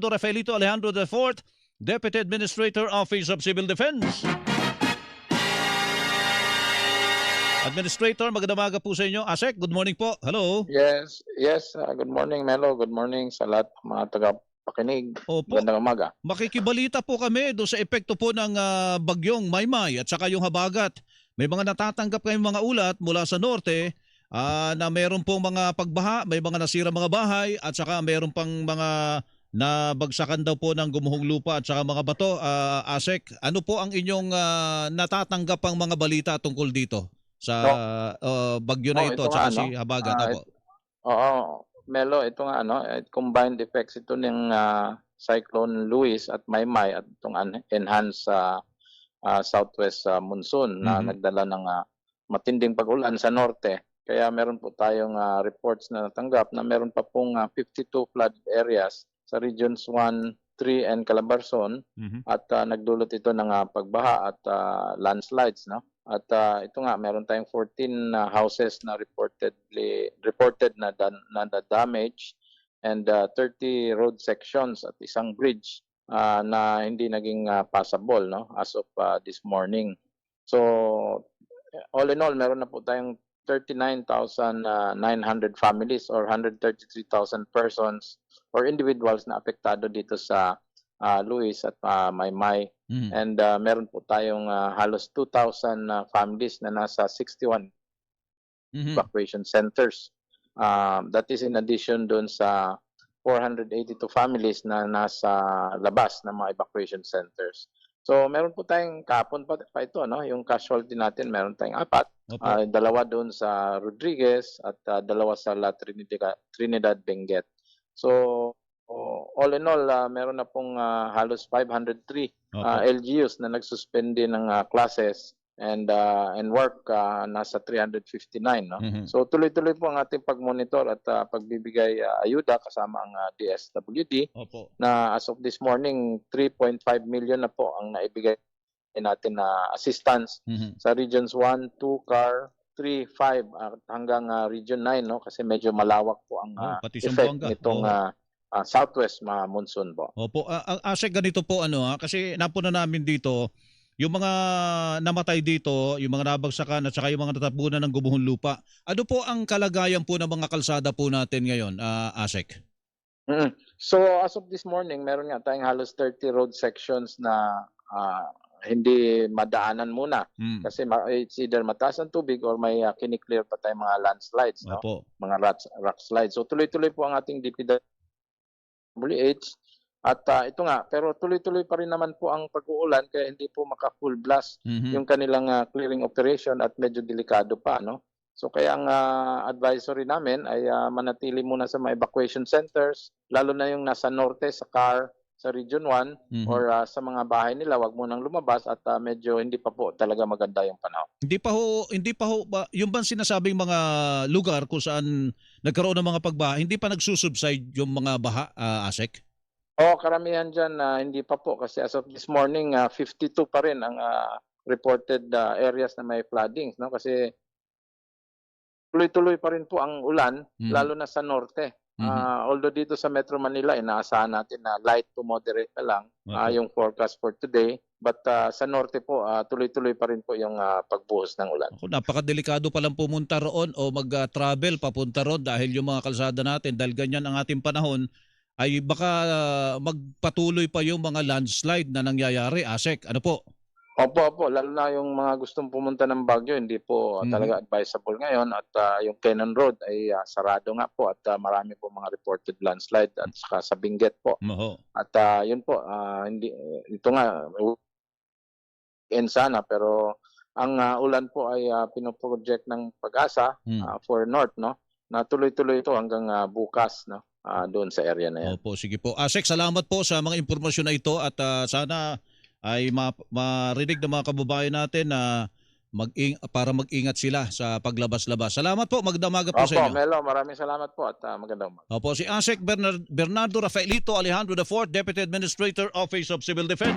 Rafaelito Alejandro IV, Deputy Administrator, Office of Civil Defense. Administrator, magandang umaga po sa inyo. Asek, good morning po. Hello. Yes, yes. Good morning, Melo. Good morning sa lahat ng mga tagapakinig. Opo. Magandang umaga. Makikibalita po kami doon sa epekto po ng bagyong Maymay at saka yung habagat. May mga natatanggap kayong mga ulat mula sa norte na mayroon pong mga pagbaha, may mga nasira mga bahay at saka mayroon pang mga nabagsakan daw po ng gumuhong lupa at saka mga bato. Asek, ano po ang inyong natatanggap pang mga balita tungkol dito sa bagyo na ito at saka si habagat? Oo, Melo, ito nga combined effects ito ng Cyclone Luis at Maymay at itong enhanced southwest monsoon na nagdala ng matinding pag-ulan sa norte. Kaya meron po tayong reports na natanggap na meron pa pong 52 flood areas sa regions 1, 3 and Calabarzon at nagdulot ito ng pagbaha at landslides, no? At ito nga, meron tayong 14 houses na reported na damage and 30 road sections at isang bridge na hindi naging passable, no, as of this morning. So all in all, meron na po tayong 39,900 families or 133,000 persons or individuals na apektado dito sa Luis at Maymay. And meron po tayong halos 2,000 families na nasa 61 evacuation centers. That is in addition doon sa 482 families na nasa labas ng mga evacuation centers. So meron po tayong kahapon pa ito, no? Yung casualty natin, meron tayong 4. Dalawa doon sa Rodriguez at dalawa sa La Trinidad Benguet. So all in all, meron na pong halos 503 LGUs na nagsuspende ng classes and work, nasa 359. No? So tuloy-tuloy po ang ating pagmonitor at pagbibigay ayuda kasama ang DSWD na as of this morning, 3.5 million na po ang naibigay natin na assistance sa regions 1, 2, CAR, 3, 5 hanggang region 9, no? Kasi medyo malawak po ang effect nitong southwest monsoon po. Opo, Asek, ganito po kasi napuna namin dito yung mga namatay dito, yung mga nabagsakan at saka yung mga natapunan ng gumuhong lupa. Ano po ang kalagayan po ng mga kalsada po natin ngayon, Asek? So as of this morning, meron nga tayong halos 30 road sections na hindi madaanan muna kasi it's either mataas ang tubig or may kiniklear pa tayong mga landslides, no? Mga rock slides. So tuloy-tuloy po ang ating DPWH at ito nga, pero tuloy-tuloy pa rin naman po ang pag-uulan kaya hindi po maka-full blast yung kanilang clearing operation at medyo delikado pa, no? So kaya ang advisory namin ay manatili muna sa mga evacuation centers, lalo na yung nasa norte sa CAR, sa Region 1 or sa mga bahay nila, wag mo nang lumabas at medyo hindi pa po talaga maganda yung panahon. Hindi pa ho ba yung bang sinasabing mga lugar kung saan nagkaroon ng mga pagbaha, hindi pa nagsusubside yung mga baha, Asek? Karamihan dyan hindi pa po kasi as of this morning 52 pa rin ang reported areas na may floodings, no? Kasi tuloy-tuloy pa rin po ang ulan lalo na sa norte. Although dito sa Metro Manila, inaasahan natin na light to moderate na lang yung forecast for today. But sa norte po, tuloy-tuloy pa rin po yung pagbuhos ng ulan. Napakadelikado palang pumunta roon o mag-travel papunta roon dahil yung mga kalsada natin, dahil ganyan ang ating panahon, ay baka magpatuloy pa yung mga landslide na nangyayari, Asek. Ano po? Opo. Lalo na yung mga gustong pumunta ng Baguio, hindi po talaga advisable ngayon at yung Cannon Road ay sarado nga po at marami po mga reported landslide at saka sa Benguet po. At yun po, ito nga, sana pero ang ulan po ay pinoproject ng Pag-asa for North, no? Na tuloy-tuloy ito hanggang bukas, no? Doon sa area na yan. Opo, sige po. Asek, salamat po sa mga impormasyon na ito at sana ay marinig ng mga kababayan natin na para mag-ingat sila sa paglabas-labas. Salamat po, magandang umaga po sa inyo. Opo, Melo, maraming salamat po at magandang umaga. Opo, si Asek Bernardo Rafaelito Alejandro IV, Deputy Administrator, Office of Civil Defense.